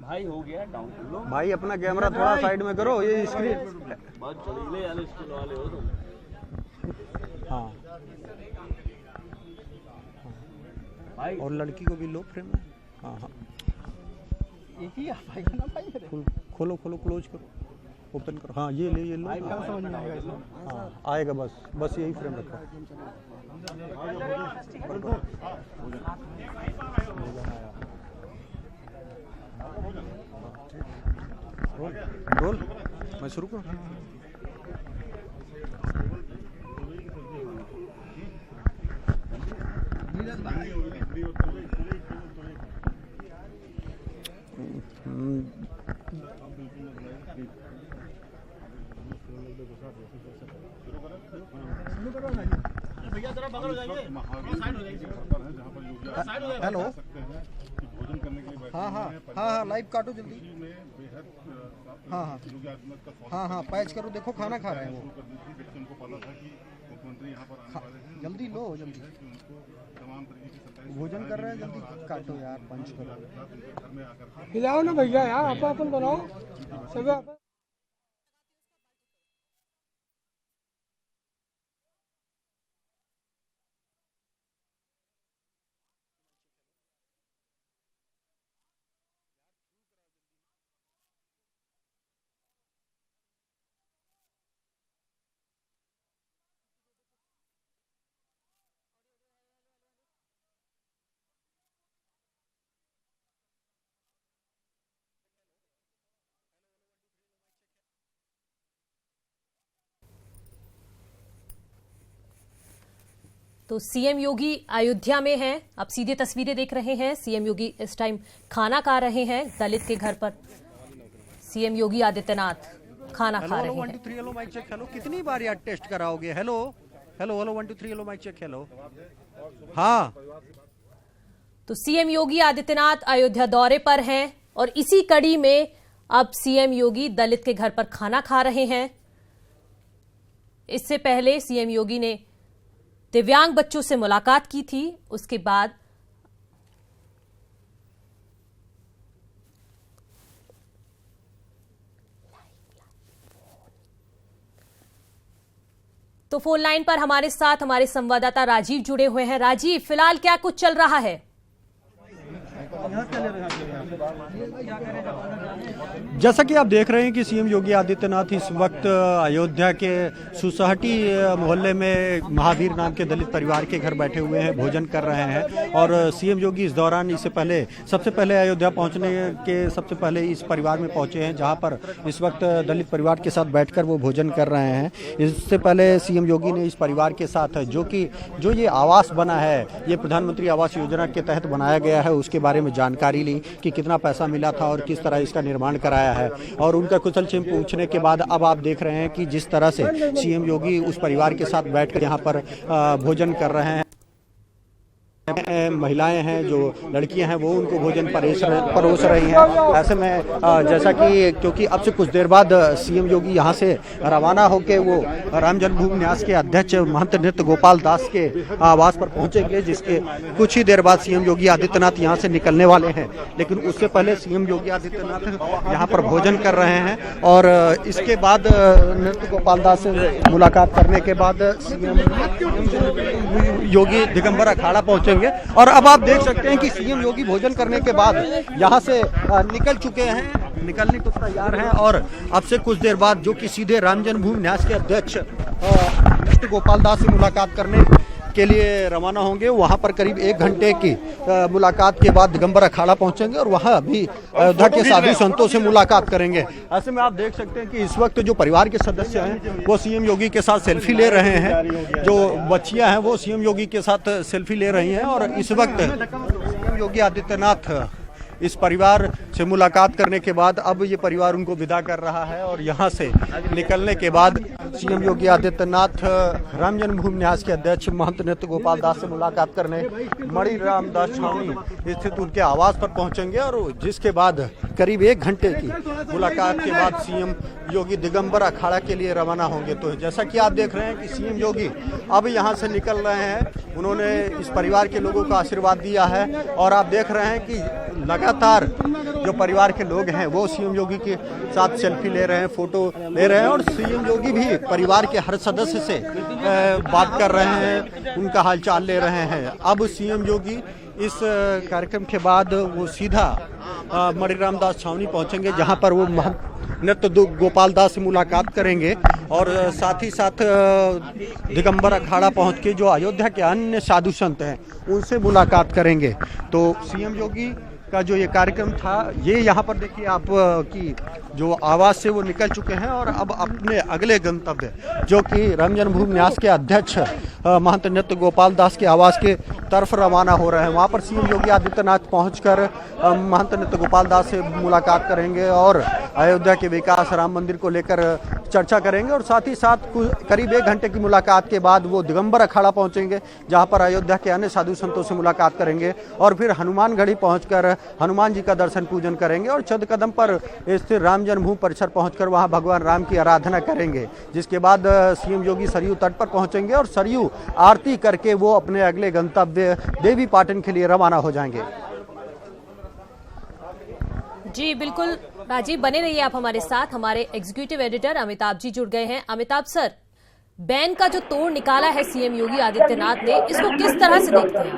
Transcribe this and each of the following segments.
भाई हो गया डाउन कर लो भाई, अपना कैमरा थोड़ा साइड में करो, ये स्क्रीन बहुत चलीले वाले स्कूल वाले हो तुम। हाँ भाई और लड़की को भी लो फ्रेम में। हाँ हाँ एक ही भाई का ना भाई खोलो खोलो, क्लोज करो, ओपन करो। हाँ ये ले, ये लो। समझ में आएगा इसमें। हाँ आएगा, बस यही फ्रेम रखो। रोल, मैं शुरू करूँ? भैया जरा बगल हो जाइए, साइड हो जाइए, हेलो, भोजन करने के लिए हाँ हाँ हाँ हाँ, लाइव काटो जल्दी। हाँ हाँ हाँ हाँ, पैच करो, देखो खाना खा रहे हैं वो। उनको पता था कि मुख्यमंत्री यहाँ पर आने वाले हैं, जल्दी लो, जल्दी तमाम तरीके की सरकारी भोजन कर रहे हैं, जल्दी काटो यार, पंच करो। घर में आकर खिलाओ ना भैया यार, अपन बनाओ सब। तो सीएम योगी अयोध्या में हैं। अब सीधे तस्वीरें देख रहे हैं। सीएम योगी इस टाइम खाना खा रहे हैं दलित के घर पर। सीएम योगी आदित्यनाथ खाना खा रहे हैं। 1 2 3 हेलो माइक चेक हेलो। कितनी बार यार टेस्ट कराओगे? Hello hello hello 1 2 3 hello mike check hello. हाँ, तो सीएम योगी आदित्यनाथ अयोध्या दौरे पर हैं और इसी कड़ी में अब सीएम योगी दलित के घर पर खाना खा रहे हैं। इससे पहले सीएम योगी ने दिव्यांग बच्चों से मुलाकात की थी। उसके बाद तो फोन लाइन पर हमारे साथ हमारे संवाददाता राजीव जुड़े हुए हैं। राजीव, फिलहाल क्या कुछ चल रहा है? जैसा कि आप देख रहे हैं कि सीएम योगी आदित्यनाथ इस वक्त अयोध्या के सुसहटी मोहल्ले में महावीर नाम के दलित परिवार के घर बैठे हुए हैं, भोजन कर रहे हैं। और सीएम योगी इस दौरान सबसे पहले अयोध्या पहुंचने के सबसे पहले इस परिवार में पहुंचे हैं, जहां पर इस वक्त दलित परिवार के साथ बैठकर वो भोजन कर रहे हैं। इससे पहले सीएम योगी ने इस परिवार के साथ जो ये आवास बना है, ये प्रधानमंत्री आवास योजना के तहत बनाया गया है, उसके बारे में जानकारी ली कि कितना पैसा मिला था और किस तरह इसका निर्माण कराया है। और उनका कुशल क्षेम पूछने के बाद अब आप देख रहे हैं कि जिस तरह से सीएम योगी उस परिवार के साथ बैठकर यहाँ पर भोजन कर रहे हैं। महिलाएं हैं, जो लड़कियां हैं, वो उनको भोजन परोस रही हैं। ऐसे में जैसा कि क्योंकि अब से कुछ देर बाद सीएम योगी यहां से रवाना होकर वो राम जन्मभूमि न्यास के अध्यक्ष महंत नृत्य गोपाल दास के आवास पर पहुंचेंगे, जिसके कुछ ही देर बाद सीएम योगी आदित्यनाथ यहां से निकलने वाले हैं। लेकिन उससे पहले सीएम योगी आदित्यनाथ यहां पर भोजन कर रहे हैं और इसके बाद नृत्य गोपाल दास से मुलाकात करने के बाद सीएम योगी दिगंबर अखाड़ा पहुंचे और अब आप देख सकते हैं कि सीएम योगी भोजन करने के बाद यहां से निकल चुके हैं, निकलने को तैयार हैं। और अब से कुछ देर बाद जो कि सीधे राम जन्मभूमि न्यास के अध्यक्ष नृत्य गोपाल दास से मुलाकात करने के लिए रवाना होंगे। वहां पर करीब 1 घंटे की मुलाकात के बाद दिगंबर अखाड़ा पहुंचेंगे और वहां भी अयोध्या के साधु संतों से मुलाकात करेंगे। ऐसे में आप देख सकते हैं कि इस वक्त जो परिवार के सदस्य हैं वो सीएम योगी के साथ सेल्फी ले रहे हैं। जो बच्चियां हैं वो सीएम योगी के साथ सेल्फी ले रही हैं। और इस वक्त सीएम योगी आदित्यनाथ इस परिवार से मुलाकात करने के बाद अब ये परिवार उनको विदा कर रहा है। और यहाँ से निकलने के बाद सीएम योगी आदित्यनाथ राम जन्मभूमि न्यास के अध्यक्ष महंत नृत्य गोपाल दास से मुलाकात करने मणि रामदास छावनी स्थित उनके आवास पर पहुंचेंगे। और जिसके बाद करीब 1 घंटे की मुलाकात के बाद सीएम योगी दिगंबर अखाड़ा के लिए रवाना होंगे। तो जैसा कि आप देख रहे हैं कि सीएम योगी अब यहाँ से निकल रहे हैं। उन्होंने इस परिवार के लोगों को आशीर्वाद दिया है और आप देख रहे हैं कि लगातार जो परिवार के लोग हैं वो सीएम योगी के साथ सेल्फी ले रहे हैं, फोटो ले रहे हैं और सीएम योगी भी परिवार के हर सदस्य से बात कर रहे हैं, उनका हालचाल ले रहे हैं। अब सीएम योगी इस कार्यक्रम के बाद वो सीधा मणिराम दास छावनी पहुंचेंगे, जहां पर वो नृत्य गोपाल दास से मुलाकात करेंगे और साथ ही साथ दिगंबर अखाड़ा पहुंच के जो अयोध्या के अन्य साधु संत हैं उनसे मुलाकात करेंगे। तो सीएम योगी का जो ये कार्यक्रम था, ये यहाँ पर देखिए आप की जो आवास से वो निकल चुके हैं और अब अपने अगले गंतव्य जो कि राम जन्मभूमि न्यास के अध्यक्ष महंत नृत्य गोपाल दास के आवास के तरफ रवाना हो रहे हैं। वहाँ पर सीएम योगी आदित्यनाथ पहुंचकर महंत नृत्य गोपाल दास से मुलाकात करेंगे और अयोध्या के विकास, राम मंदिर को लेकर चर्चा करेंगे और साथ ही साथ करीब 1 घंटे की मुलाकात के बाद वो दिगंबर अखाड़ा पहुंचेंगे, जहां पर अयोध्या के अन्य साधु संतों से मुलाकात करेंगे और फिर हनुमानगढ़ी पहुंचकर हनुमान जी का दर्शन पूजन करेंगे और चंद कदम पर स्थित राम जन्मभूमि परिसर पहुंचकर वहां भगवान राम की आराधना करेंगे। जिसके बाद सीएम योगी सरयू तट पर पहुंचेंगे और सरयू आरती करके वो अपने अगले गंतव्य देवी पाटन के लिए रवाना हो जाएंगे। जी बिल्कुल राजीव, बने रहिए आप हमारे साथ। हमारे एग्जीक्यूटिव एडिटर अमिताभ जी जुड़ गए हैं। अमिताभ सर, बैन का जो तोड़ निकाला है सीएम योगी आदित्यनाथ ने, इसको किस तरह से देखते हैं?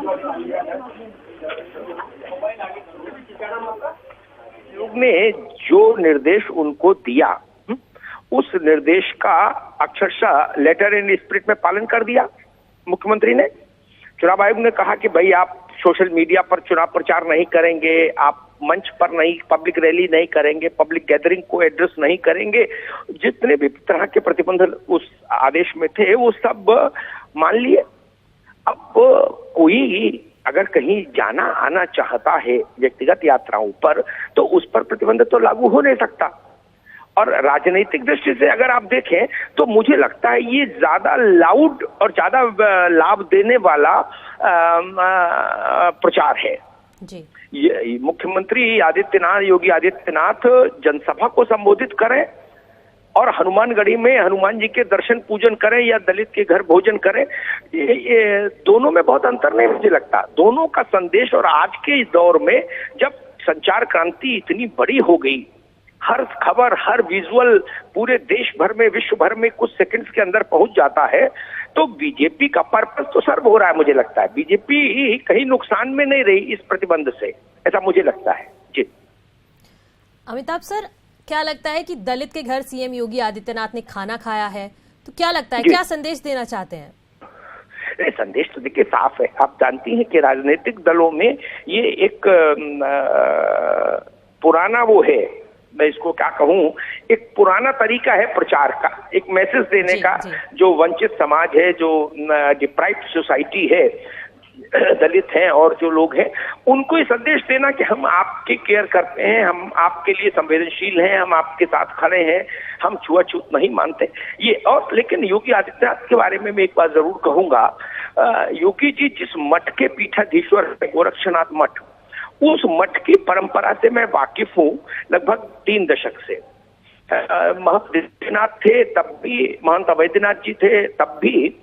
ने जो निर्देश उनको दिया, उस निर्देश का अक्षरशः लेटर एंड स्पिरिट में पालन कर दिया मुख्यमंत्री ने। चुनाव आयोग ने कहा कि भाई आप सोशल मीडिया पर चुनाव प्रचार नहीं करेंगे, आप मंच पर नहीं, पब्लिक रैली नहीं करेंगे, पब्लिक गैदरिंग को एड्रेस नहीं करेंगे। जितने भी तरह के प्रतिबंध उस आदेश में थे वो सब मान लिए। अब कोई अगर कहीं जाना आना चाहता है व्यक्तिगत यात्राओं पर, तो उस पर प्रतिबंध तो लागू हो नहीं सकता। और राजनीतिक दृष्टि से अगर आप देखें तो मुझे लगता है ये ज्यादा लाउड और ज्यादा लाभ देने वाला प्रचार है जी। ये मुख्यमंत्री योगी आदित्यनाथ जनसभा को संबोधित करें और हनुमानगढ़ी में हनुमान जी के दर्शन पूजन करें या दलित के घर भोजन करें, ये दोनों में बहुत अंतर नहीं मुझे लगता। दोनों का संदेश, और आज के इस दौर में जब संचार क्रांति इतनी बड़ी हो गई, हर खबर, हर विजुअल पूरे देश भर में, विश्व भर में कुछ सेकंड्स के अंदर पहुंच जाता है, तो बीजेपी का पर्पस तो सर्व हो रहा है। मुझे लगता है बीजेपी कहीं नुकसान में नहीं रही इस प्रतिबंध से, ऐसा मुझे लगता है जी। अमिताभ सर, क्या लगता है कि दलित के घर सीएम योगी आदित्यनाथ ने खाना खाया है, तो क्या लगता है क्या संदेश देना चाहते हैं? संदेश तो देखिए साफ है। आप जानती हैं कि राजनीतिक दलों में ये एक पुराना वो है, मैं इसको क्या कहूं, एक पुराना तरीका है प्रचार का, एक मैसेज देने का। जो वंचित समाज है, जो डिप्राइव्ड सोसाइटी है, दलित हैं और जो लोग हैं, उनको ये संदेश देना कि हम आपकी केयर करते हैं, हम आपके लिए संवेदनशील हैं, हम आपके साथ खड़े हैं, हम छुआछूत नहीं मानते ये। और लेकिन योगी आदित्यनाथ के बारे में मैं एक बात जरूर कहूंगा, योगी जी जिस मठ के पीठाधीश्वर है, गोरक्षनाथ मठ, उस मठ की परंपरा से मैं वाकिफ हूँ लगभग 3 दशक से। महंत अवैधनाथ थे तब भी, महंत अवैधनाथ जी थे तब भी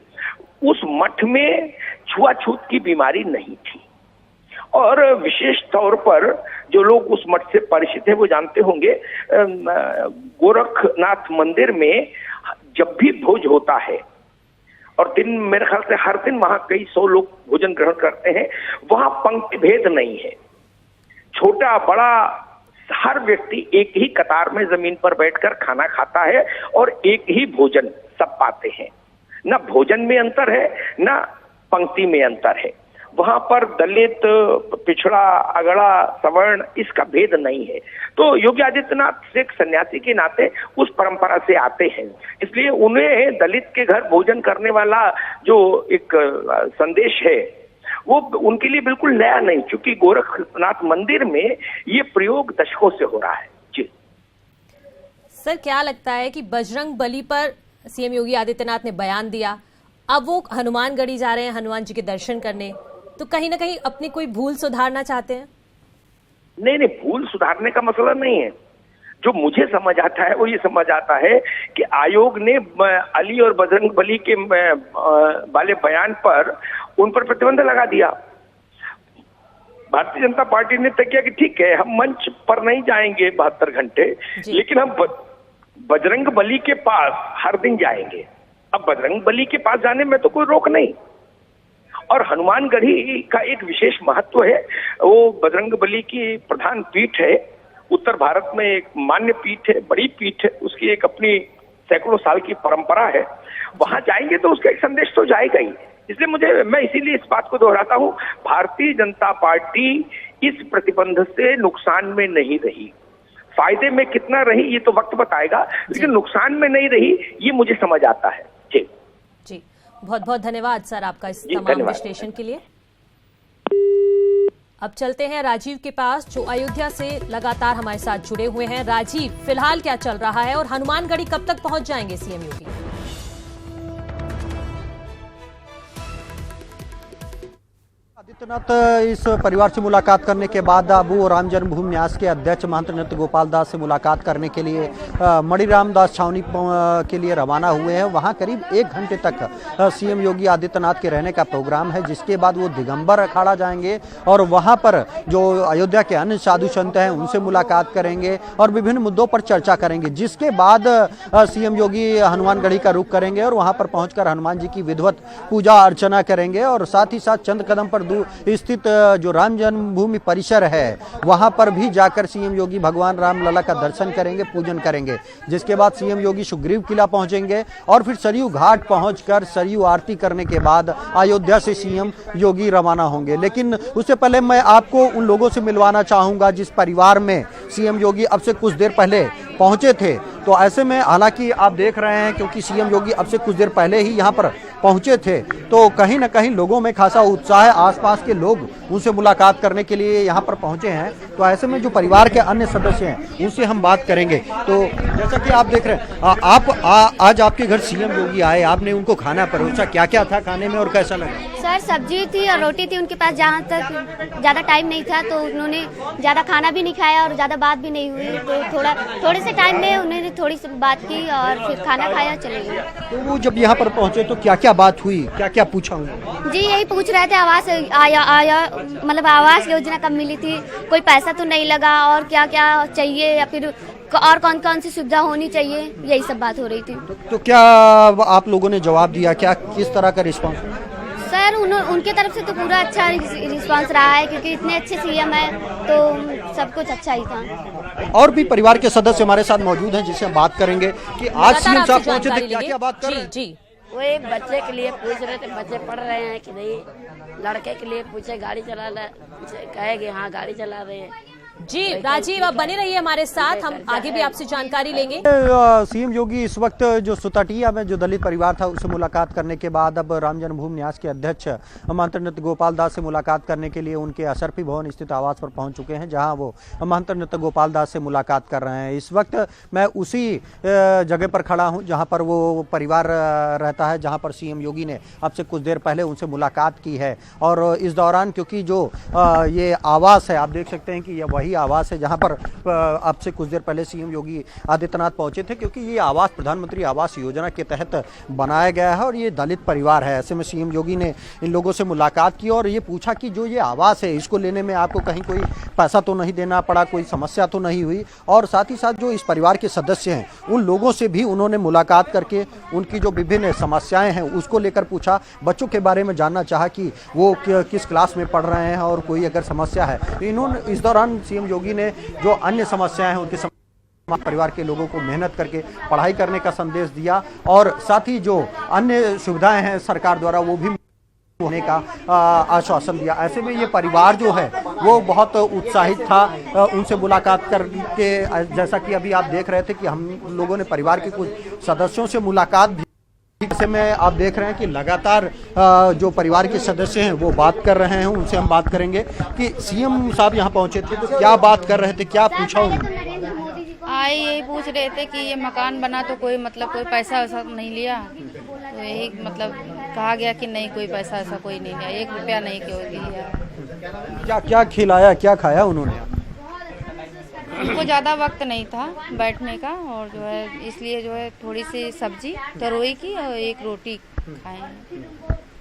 उस मठ में छुआछूत की बीमारी नहीं थी। और विशेष तौर पर जो लोग उस मठ से परिचित हैं वो जानते होंगे, गोरखनाथ मंदिर में जब भी भोज होता है और दिन, मेरे ख्याल से हर दिन वहां कई 100 लोग भोजन ग्रहण करते हैं, वहां पंक्ति भेद नहीं है। छोटा बड़ा हर व्यक्ति एक ही कतार में जमीन पर बैठकर खाना खाता है और एक ही भोजन सब पाते हैं। न भोजन में अंतर है, न पंक्ति में अंतर है। वहां पर दलित, पिछड़ा, अगड़ा, सवर्ण, इसका भेद नहीं है। तो योगी आदित्यनाथ एक सन्यासी के नाते उस परंपरा से आते हैं, इसलिए उन्हें दलित के घर भोजन करने वाला जो एक संदेश है वो उनके लिए बिल्कुल नया नहीं, क्योंकि गोरखनाथ मंदिर में ये प्रयोग दशकों से हो रहा है जी। सर, क्या लगता है कि बजरंग बली पर सीएम योगी आदित्यनाथ ने बयान दिया, अब वो हनुमानगढ़ी जा रहे हैं हनुमान जी के दर्शन करने, तो कहीं ना कहीं अपनी कोई भूल सुधारना चाहते हैं? नहीं, भूल सुधारने का मसला नहीं है। जो मुझे समझ आता है वो ये समझ आता है कि आयोग ने अली और बजरंग बली के वाले बयान पर उन पर प्रतिबंध लगा दिया। भारतीय जनता पार्टी ने तय किया कि ठीक है, हम मंच पर नहीं जाएंगे 72 घंटे, लेकिन हम बजरंग बली के पास हर दिन जाएंगे। अब बजरंग बली के पास जाने में तो कोई रोक नहीं, और हनुमानगढ़ी का एक विशेष महत्व है। वो बजरंग बली की प्रधान पीठ है, उत्तर भारत में एक मान्य पीठ है, बड़ी पीठ है, उसकी एक अपनी सैकड़ों साल की परंपरा है। वहां जाएंगे तो उसका एक संदेश तो जाएगा ही। इसलिए मैं इसीलिए इस बात को दोहराता हूं, भारतीय जनता पार्टी इस प्रतिबंध से नुकसान में नहीं रही। फायदे में कितना रही ये तो वक्त बताएगा, लेकिन नुकसान में नहीं रही ये मुझे समझ आता है। जी, बहुत बहुत धन्यवाद सर आपका इस तमाम विश्लेषण के लिए। अब चलते हैं राजीव के पास, जो अयोध्या से लगातार हमारे साथ जुड़े हुए हैं। राजीव, फिलहाल क्या चल रहा है और हनुमानगढ़ी कब तक पहुंच जाएंगे सीएम योगी? आदित्यनाथ इस परिवार से मुलाकात करने के बाद अब वो राम जन्मभूमि न्यास के अध्यक्ष महंत नृत्य गोपाल दास से मुलाकात करने के लिए मणिराम दास छावनी के लिए रवाना हुए हैं। वहां करीब 1 घंटे तक सीएम योगी आदित्यनाथ के रहने का प्रोग्राम है, जिसके बाद वो दिगंबर अखाड़ा जाएंगे और वहां पर जो अयोध्या के अन्य साधु संत हैं उनसे मुलाकात करेंगे और विभिन्न मुद्दों पर चर्चा करेंगे। जिसके बाद सीएम योगी हनुमानगढ़ी का रुख करेंगे और वहां पर पहुंचकर हनुमान जी की विधिवत पूजा अर्चना करेंगे और साथ ही साथ चंद कदम पर स्थित जो राम जन्मभूमि परिसर है वहां पर भी जाकर सीएम योगी भगवान राम लला का दर्शन करेंगे, पूजन करेंगे। जिसके बाद सीएम योगी सुग्रीव किला पहुंचेंगे और फिर सरयू घाट पहुंचकर सरयू आरती करने के बाद अयोध्या से सीएम योगी रवाना होंगे। लेकिन उससे पहले मैं आपको उन लोगों से मिलवाना चाहूंगा जिस परिवार में सीएम योगी अब से कुछ देर पहले पहुंचे थे। तो ऐसे में हालांकि आप देख रहे हैं, क्योंकि सीएम योगी अब से कुछ देर पहले ही यहां पर पहुंचे थे, तो कहीं ना कहीं लोगों में खासा उत्साह है। आसपास के लोग उनसे मुलाकात करने के लिए यहां पर पहुंचे हैं। तो ऐसे में जो परिवार के अन्य सदस्य हैं उनसे हम बात करेंगे। तो जैसा कि आप देख रहे हैं, आज आपके घर सीएम योगी आए, आपने उनको खाना परोसा, क्या क्या था खाने में और कैसा लगा? सर सब्जी थी और रोटी थी। उनके पास जहाँ तक ज़्यादा टाइम नहीं था तो उन्होंने ज़्यादा खाना भी नहीं खाया और ज़्यादा बात भी नहीं हुई। तो थोड़े से टाइम में उन्होंने थोड़ी सी बात की और फिर खाना खाया, चले गए। तो वो जब यहाँ पर पहुँचे तो क्या क्या बात हुई, क्या क्या पूछा उन्होंने? जी यही पूछ रहे थे, आवास आया मतलब आवास योजना कब मिली थी, कोई पैसा तो नहीं लगा और क्या क्या चाहिए या फिर और कौन कौन सी सुविधा होनी चाहिए, यही सब बात हो रही थी। तो क्या आप लोगों ने जवाब दिया, क्या किस तरह का रिस्पॉन्स? सर उनके तरफ से तो पूरा अच्छा रिस्पांस रहा है, क्योंकि इतने अच्छे सीएम हैं तो सब कुछ अच्छा ही था। और भी परिवार के सदस्य हमारे साथ मौजूद हैं जिससे हम बात करेंगे कि आज सीएम साहब पहुंचे थे, क्या क्या बात कर रहे हैं? जी वो एक बच्चे के लिए पूछ रहे थे, बच्चे पढ़ रहे हैं कि नहीं, लड़के के लिए पूछे गाड़ी चला रहे, कहेंगे हाँ गाड़ी चला रहे हैं। जी राजीव, आप बने रहिए हमारे साथ, हम आगे भी आपसे जानकारी लेंगे। सीएम योगी इस वक्त जो सुतटिया में जो दलित परिवार था उससे मुलाकात करने के बाद अब राम जन्मभूमि न्यास के अध्यक्ष महंत नृत्य गोपाल दास से मुलाकात करने के लिए उनके असरफी भवन स्थित आवास पर पहुंच चुके हैं, जहां वो महंत नृत्य गोपाल दास से मुलाकात कर रहे हैं। इस वक्त मैं उसी जगह पर खड़ा हूँ जहाँ पर वो परिवार रहता है, जहाँ पर सीएम योगी ने अब से कुछ देर पहले उनसे मुलाकात की है। और इस दौरान क्योंकि जो ये आवास है, आप देख सकते हैं कि यह वही आवास है जहां पर अब से कुछ देर पहले सीएम योगी आदित्यनाथ पहुंचे थे, क्योंकि ये आवास प्रधानमंत्री आवास योजना के तहत बनाया गया है और ये दलित परिवार है। ऐसे में सीएम योगी ने इन लोगों से मुलाकात की और ये पूछा कि जो ये आवास है इसको लेने में आपको कहीं कोई पैसा तो नहीं देना पड़ा, कोई समस्या तो नहीं हुई। और साथ ही साथ जो इस परिवार के सदस्य हैं उन लोगों से भी उन्होंने मुलाकात करके उनकी जो विभिन्न समस्याएं हैं उसको लेकर पूछा, बच्चों के बारे में जानना चाहा कि वो किस क्लास में पढ़ रहे हैं और कोई अगर समस्या है। इन्होंने इस दौरान सीएम योगी ने जो अन्य समस्याएं हैं उनके परिवार के लोगों को मेहनत करके पढ़ाई करने का संदेश दिया और साथ ही जो अन्य सुविधाएं हैं सरकार द्वारा वो भी होने का आश्वासन दिया। ऐसे में ये परिवार जो है वो बहुत उत्साहित था उनसे मुलाकात करके। जैसा कि अभी आप देख रहे थे कि हम लोगों ने परिवार के कुछ सदस्यों से मुलाकात भी। ऐसे में आप देख रहे हैं कि लगातार जो परिवार के सदस्य हैं वो बात कर रहे हैं, उनसे हम बात करेंगे कि सीएम साहब यहाँ पहुंचे थे तो क्या बात कर रहे थे, क्या पूछा उन्होंने? आए यही पूछ रहे थे कि ये मकान बना तो कोई मतलब कोई पैसा वैसा नहीं लिया, तो यही मतलब कहा गया कि नहीं कोई पैसा ऐसा कोई नहीं लिया, 1 रुपया नहीं क्यों दिया। क्या क्या खिलाया, क्या खाया उन्होंने? उनको ज़्यादा वक्त नहीं था बैठने का और जो है इसलिए जो है थोड़ी सी सब्जी तरोई की और 1 रोटी खाए।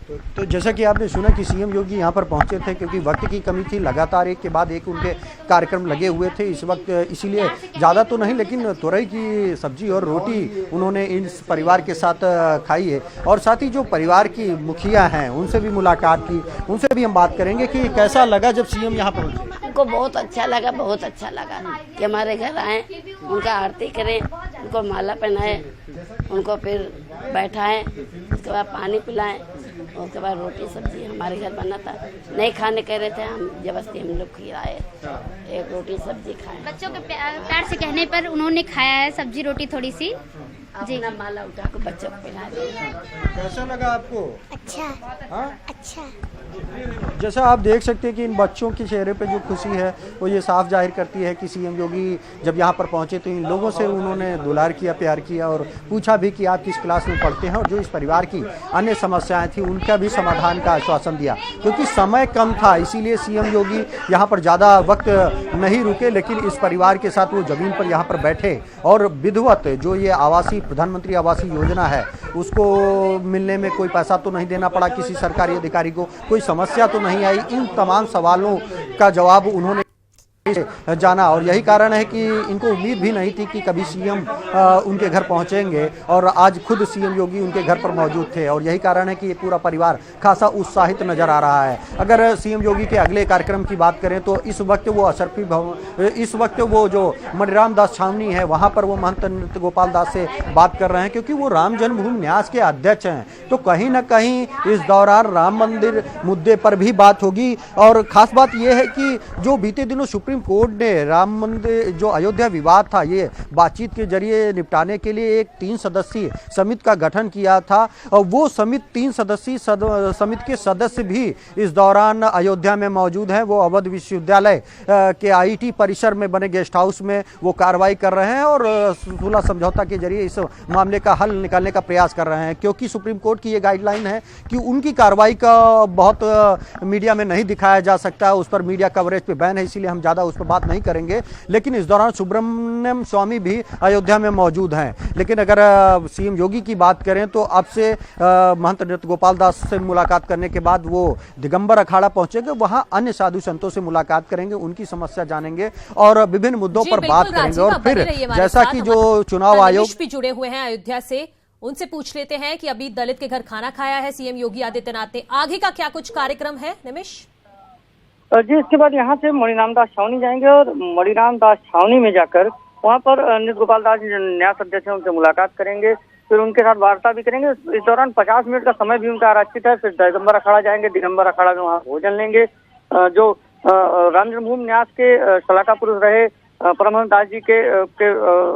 तो जैसा कि आपने सुना कि सीएम योगी यहाँ पर पहुँचे थे क्योंकि वक्त की कमी थी, लगातार एक के बाद एक उनके कार्यक्रम लगे हुए थे इस वक्त, इसीलिए ज़्यादा तो नहीं लेकिन तुरई की सब्जी और रोटी उन्होंने इस परिवार के साथ खाई है। और साथ ही जो परिवार की मुखिया हैं उनसे भी मुलाकात की, उनसे भी हम बात करेंगे कि कैसा लगा जब सीएम यहाँ पहुँचे। उनको बहुत अच्छा लगा कि हमारे घर आए, उनका आरती करें, उनको माला पहनाएं, उनको फिर बैठाएं, उसके बाद पानी पिलाएं, उसके बाद रोटी सब्जी हमारे घर बना था, नहीं खाने कह रहे थे, हम जबरदस्ती हम लोग खिलाए, एक रोटी सब्जी खाए। बच्चों के प्यार से कहने पर उन्होंने खाया है सब्जी रोटी थोड़ी सी जी। अपना माला उठा कर बच्चों को पिला दिया। कैसा लगा आपको? अच्छा। हाँ? अच्छा। जैसा आप देख सकते हैं कि इन बच्चों के चेहरे पे जो खुशी है वो ये साफ जाहिर करती है कि सीएम योगी जब यहाँ पर पहुँचे तो इन लोगों से उन्होंने दुलार किया, प्यार किया और पूछा भी कि आप किस क्लास में पढ़ते हैं, और जो इस परिवार की अन्य समस्याएं थी उनका भी समाधान का आश्वासन दिया। क्योंकि समय कम था इसीलिए सीएम योगी यहाँ पर ज़्यादा वक्त नहीं रुके, लेकिन इस परिवार के साथ वो ज़मीन पर यहाँ पर बैठे और विधिवत जो ये आवासीय प्रधानमंत्री आवासीय योजना है उसको मिलने में कोई पैसा तो नहीं देना पड़ा किसी सरकारी अधिकारी को, कोई समस्या तो नहीं आई, इन तमाम सवालों का जवाब उन्होंने जाना। और यही कारण है कि इनको उम्मीद भी नहीं थी कि कभी सीएम उनके घर पहुंचेंगे, और आज खुद सीएम योगी उनके घर पर मौजूद थे, और यही कारण है कि ये पूरा परिवार खासा उत्साहित नजर आ रहा है। अगर सीएम योगी के अगले कार्यक्रम की बात करें तो इस वक्त वो असरफी भवन, इस वक्त वो जो मणिराम दास छावनी है वहां पर वो महंत नृत्य गोपाल दास से बात कर रहे हैं, क्योंकि वो राम जन्मभूमि न्यास के अध्यक्ष हैं। तो कहीं ना कहीं इस दौरान राम मंदिर मुद्दे पर भी बात होगी। और खास बात यह है कि जो बीते दिनों सुप्रीम कोर्ट ने राम मंदिर जो अयोध्या विवाद था ये बातचीत के जरिए निपटाने के लिए एक 3 सदस्यीय समिति का गठन किया था, और वो समिति 3 सदस्यीय समिति के सदस्य भी इस दौरान अयोध्या में मौजूद हैं। वो अवध विश्वविद्यालय के आईटी परिसर में बने गेस्ट हाउस में वो कार्रवाई कर रहे हैं और सुलह समझौता के जरिए इस मामले का हल निकालने का प्रयास कर रहे हैं। क्योंकि सुप्रीम कोर्ट की ये गाइडलाइन है कि उनकी कार्रवाई का बहुत मीडिया में नहीं दिखाया जा सकता, उस पर मीडिया कवरेज पे बैन है, इसीलिए हम ज़्यादा उस पर बात नहीं करेंगे। लेकिन इस दौरान सुब्रमण्यम स्वामी भी अयोध्या में मौजूद हैं। लेकिन अगर सीएम योगी की बात करें तो अब से महंत नृत्य गोपाल दास से मुलाकात करने के बाद वो दिगंबर अखाड़ा पहुंचेंगे, वहां अन्य साधु संतों से मुलाकात करेंगे, उनकी समस्या जानेंगे और विभिन्न मुद्दों पर बात करेंगे। और फिर जैसा कि जो चुनाव आयोग भी जुड़े हुए हैं अयोध्या से, उनसे पूछ लेते हैं कि अभी दलित के घर खाना खाया है सीएम योगी आदित्यनाथ ने, आगे का क्या कुछ कार्यक्रम है निमिष? जी, इसके बाद यहाँ से मणिराम दास छावनी जाएंगे और मणिराम दास छावनी में जाकर वहाँ पर नृत्य गोपाल दास न्यास अध्यक्ष हैं उनसे मुलाकात करेंगे, फिर उनके साथ वार्ता भी करेंगे। इस दौरान 50 मिनट का समय भी उनका आरक्षित है। फिर दिगंबर अखाड़ा जाएंगे, दिगंबर अखाड़ा में वहाँ भोजन लेंगे। जो राम जन्मभूमि न्यास के सलाहकार पुरुष रहे परमहंस दास जी के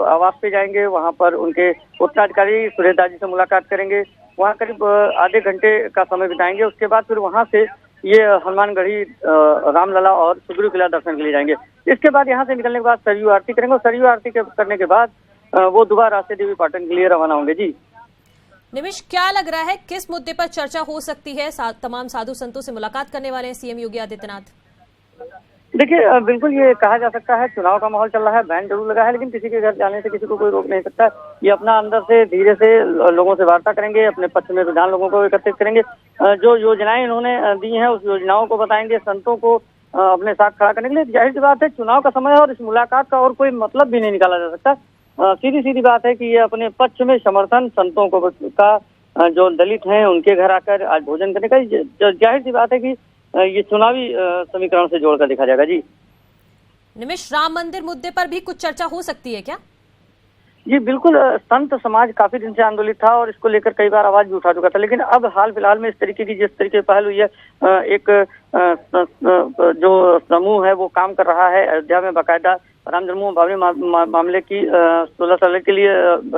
आवास पे जाएंगे, वहाँ पर उनके उत्तराधिकारी सुरेश दास जी से मुलाकात करेंगे, वहाँ करीब आधे घंटे का समय बिताएंगे। उसके बाद फिर वहाँ से ये हनुमानगढ़ी, रामलला और सुग्रीव किला दर्शन के लिए जाएंगे। इसके बाद यहाँ से निकलने के बाद सरयू आरती करेंगे और सरयू आरती करने के बाद वो दोबारा रास्ते देवी पाटन के लिए रवाना होंगे। जी निमिष, क्या लग रहा है किस मुद्दे पर चर्चा हो सकती है? तमाम साधु संतों से मुलाकात करने वाले हैं सीएम योगी आदित्यनाथ। देखिए, बिल्कुल ये कहा जा सकता है चुनाव का माहौल चल रहा है, बैन जरूर लगा है, लेकिन किसी के घर जाने से किसी को कोई रोक नहीं सकता। ये अपना अंदर से धीरे से लोगों से वार्ता करेंगे, अपने पक्ष में रुझान लोगों को एकत्रित करेंगे, जो योजनाएं इन्होंने दी हैं उस योजनाओं को बताएंगे, संतों को अपने साथ खड़ा करने के लिए। जाहिर सी बात है चुनाव का समय है और इस मुलाकात का और कोई मतलब भी नहीं निकाला जा सकता। सीधी सीधी बात है कि ये अपने पक्ष में समर्थन संतों को का जो दलित हैं उनके घर आकर आज भोजन करने का, जाहिर सी बात है कि ये चुनावी समीकरण से जोड़कर देखा जाएगा। जी निमिष, राम मंदिर मुद्दे पर भी कुछ चर्चा हो सकती है क्या? जी बिल्कुल, संत समाज काफी दिन से आंदोलित था और इसको लेकर कई बार आवाज भी उठा चुका था, लेकिन अब हाल फिलहाल में इस तरीके की जिस तरीके पहल हुई है, एक जो समूह है वो काम कर रहा है अयोध्या में, बाकायदा राम जन्मभूमि मामले की 16 साल के लिए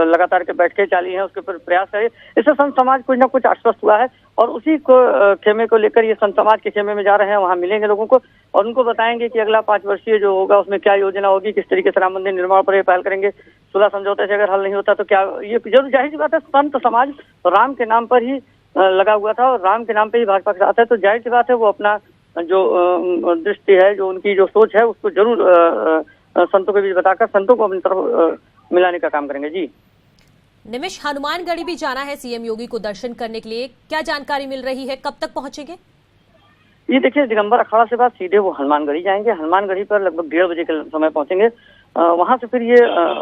लगातार के बैठकें चाली हैं, उसके ऊपर प्रयास है। इससे संत समाज कुछ न कुछ आश्वस्त हुआ है और उसी को खेमे को लेकर ये संत समाज के खेमे में जा रहे हैं, वहाँ मिलेंगे लोगों को और उनको बताएंगे कि अगला 5 वर्षीय जो होगा उसमें क्या योजना होगी, किस तरीके से राम मंदिर निर्माण पर ये पहल करेंगे, सुलह समझौते से अगर हल नहीं होता तो क्या। ये जरूर जाहिर सी बात है, संत समाज राम के नाम पर ही लगा हुआ था और राम के नाम पर ही भाजपा के साथ है, तो जाहिर सी बात है वो अपना जो दृष्टि है, जो उनकी जो सोच है उसको जरूर संतों के बीच बताकर संतों को अपनी तरफ मिलाने का काम करेंगे। जी निमिष, हनुमानगढ़ी भी जाना है सीएम योगी को दर्शन करने के लिए, क्या जानकारी मिल रही है, कब तक पहुंचेंगे? ये देखिए, दिगंबर अखाड़ा से बाद सीधे वो हनुमानगढ़ी जाएंगे। हनुमानगढ़ी पर लगभग 1:30 बजे के समय पहुंचेंगे। वहां से फिर ये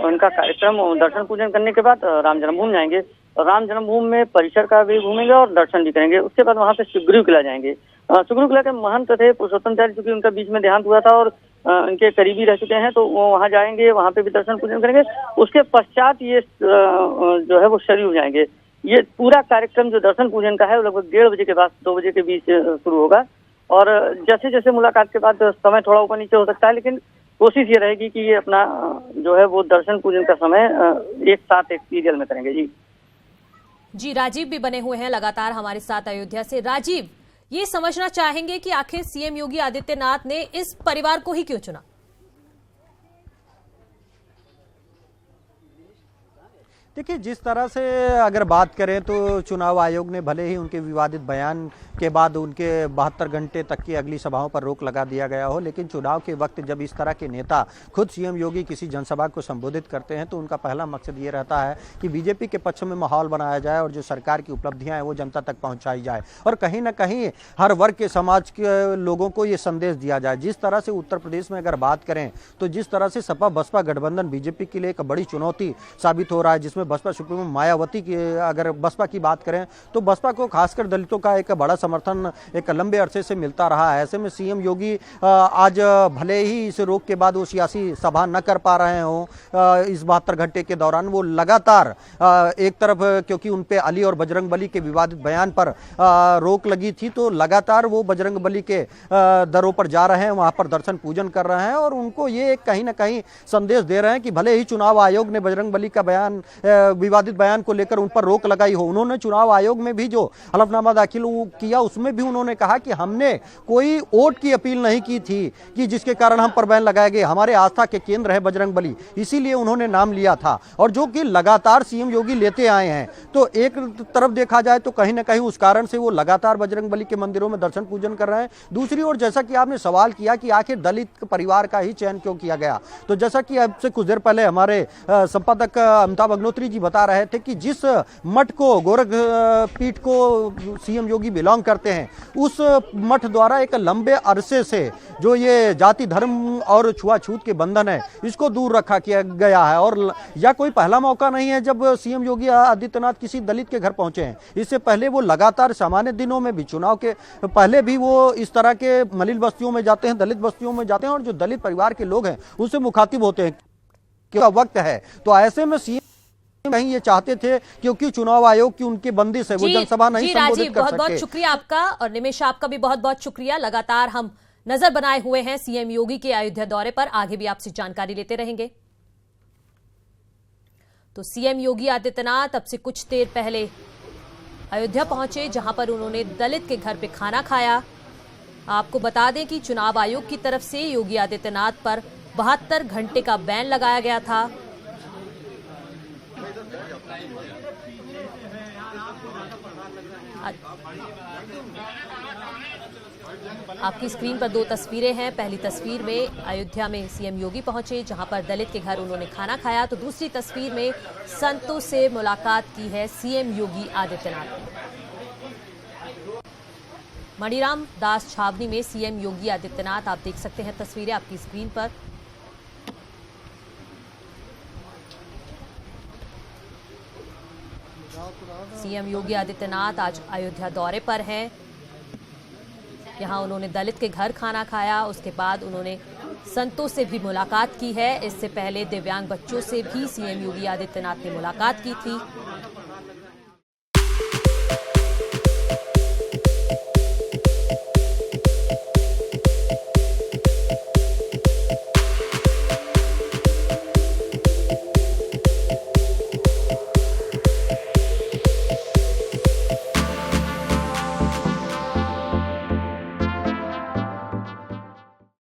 उनका कार्यक्रम दर्शन पूजन करने के बाद राम जन्मभूमि जाएंगे। राम जन्मभूमि में परिसर का भी घूमेंगे और दर्शन भी करेंगे। उसके बाद वहां से सुग्रीव किला जाएंगे। सुग्रीव किला के महंत थे पुरुषोत्तमाचार्य, चूंकि उनका बीच में देहांत हुआ था और उनके करीबी रह चुके हैं, तो वो वहां जाएंगे, वहां पे भी दर्शन पूजन करेंगे। उसके पश्चात ये जो है वो सरयू जाएंगे। ये पूरा कार्यक्रम जो दर्शन पूजन का है वो लगभग 1:30 बजे के बाद 2 बजे के बीच शुरू होगा। और जैसे जैसे मुलाकात के बाद समय थोड़ा ऊपर नीचे हो सकता है, लेकिन कोशिश ये रहेगी कि ये अपना जो है वो दर्शन पूजन का समय एक साथ एक सीरियल में करेंगे। जी, राजीव भी बने हुए हैं लगातार हमारे साथ अयोध्या से। राजीव, ये समझना चाहेंगे कि आखिर सीएम योगी आदित्यनाथ ने इस परिवार को ही क्यों चुना? देखिए, जिस तरह से अगर बात करें तो चुनाव आयोग ने भले ही उनके विवादित बयान के बाद उनके 72 घंटे तक की अगली सभाओं पर रोक लगा दिया गया हो, लेकिन चुनाव के वक्त जब इस तरह के नेता खुद सीएम योगी किसी जनसभा को संबोधित करते हैं तो उनका पहला मकसद ये रहता है कि बीजेपी के पक्ष में माहौल बनाया जाए और जो सरकार की उपलब्धियां हैं वो जनता तक पहुंचाई जाए और कहीं ना कहीं हर वर्ग के समाज के लोगों को ये संदेश दिया जाए। जिस तरह से उत्तर प्रदेश में अगर बात करें तो जिस तरह से सपा बसपा गठबंधन बीजेपी के लिए एक बड़ी चुनौती साबित हो रहा है, जिसमें बसपा सुप्रीमो मायावती की, अगर बसपा की बात करें तो बसपा को खासकर दलितों का एक बड़ा समर्थन एक लंबे अरसे से मिलता रहा है। ऐसे में सीएम योगी आज भले ही इस रोक के बाद वो सियासी सभा न कर पा रहे हों, इस 72 घंटे के दौरान वो लगातार एक तरफ क्योंकि उन पे अली और बजरंगबली के विवादित बयान पर रोक लगी थी तो लगातार वो बजरंगबली के दरों पर जा रहे हैं, वहां पर दर्शन पूजन कर रहे हैं और उनको ये कहीं ना कहीं संदेश दे रहे हैं कि भले ही चुनाव आयोग ने बजरंगबली का बयान विवादित बयान को लेकर उन पर रोक लगाई हो, उन्होंने चुनाव आयोग में भी जो हलफनामा दाखिल किया उसमें भी उन्होंने कहा कि हमने कोई वोट की अपील नहीं की थी कि जिसके कारण हम पर बैन लगाए गए, हमारे आस्था के केंद्र है बजरंगबली, इसीलिए उन्होंने नाम लिया था और जो कि लगातार सीएम योगी लेते आए हैं। तो एक तरफ देखा जाए तो कहीं ना कहीं उस कारण से वो लगातार बजरंगबली के मंदिरों में दर्शन पूजन कर रहे हैं। दूसरी ओर जैसा कि आपने सवाल किया कि आखिर दलित परिवार का ही चयन क्यों किया गया, तो जैसा कि अब से कुछ देर पहले हमारे संपादक अमिताभ अग्नोत्री जी बता रहे थे कि जिस मठ को गोरख पीठ को सीएम योगी बिलोंग करते हैं उस मठ द्वारा एक लंबे अरसे से जो ये जाति धर्म और छुआछूत के बंधन है इसको दूर रखा किया गया है और यह कोई पहला मौका नहीं है जब सीएम योगी आदित्यनाथ किसी दलित के घर पहुंचे हैं। इससे पहले वो लगातार सामान्य दिनों में भी, चुनाव के पहले भी वो इस तरह के मलिन बस्तियों में जाते हैं, दलित बस्तियों में जाते हैं और जो दलित परिवार के लोग हैं उससे मुखातिब होते हैं क्योंकि वक्त है। तो ऐसे में सीएम कहीं ये चाहते थे क्योंकि चुनाव आयोग की उनकी बंदिश है, वो जनसभा नहीं संबोधित कर सकते। बहुत बहुत शुक्रिया आपका और निमिष आपका भी बहुत बहुत शुक्रिया। लगातार हम नजर बनाए हुए हैं सीएम योगी के अयोध्या दौरे पर, आगे भी आपसे जानकारी लेते रहेंगे। तो सीएम योगी आदित्यनाथ अब से कुछ देर पहले अयोध्या पहुंचे जहां पर उन्होंने दलित के घर पे खाना खाया। आपको बता दें कि चुनाव आयोग की तरफ से योगी आदित्यनाथ पर 72 घंटे का बैन लगाया गया था। आपकी स्क्रीन पर 2 तस्वीरें हैं। पहली तस्वीर में अयोध्या में सीएम योगी पहुंचे जहां पर दलित के घर उन्होंने खाना खाया, तो दूसरी तस्वीर में संतों से मुलाकात की है सीएम योगी आदित्यनाथ ने। मणिराम दास छावनी में सीएम योगी आदित्यनाथ, आप देख सकते हैं तस्वीरें आपकी स्क्रीन पर। सीएम योगी आदित्यनाथ आज अयोध्या दौरे पर हैं। यहां उन्होंने दलित के घर खाना खाया, उसके बाद उन्होंने संतों से भी मुलाकात की है। इससे पहले दिव्यांग बच्चों से भी सीएम योगी आदित्यनाथ ने मुलाकात की थी।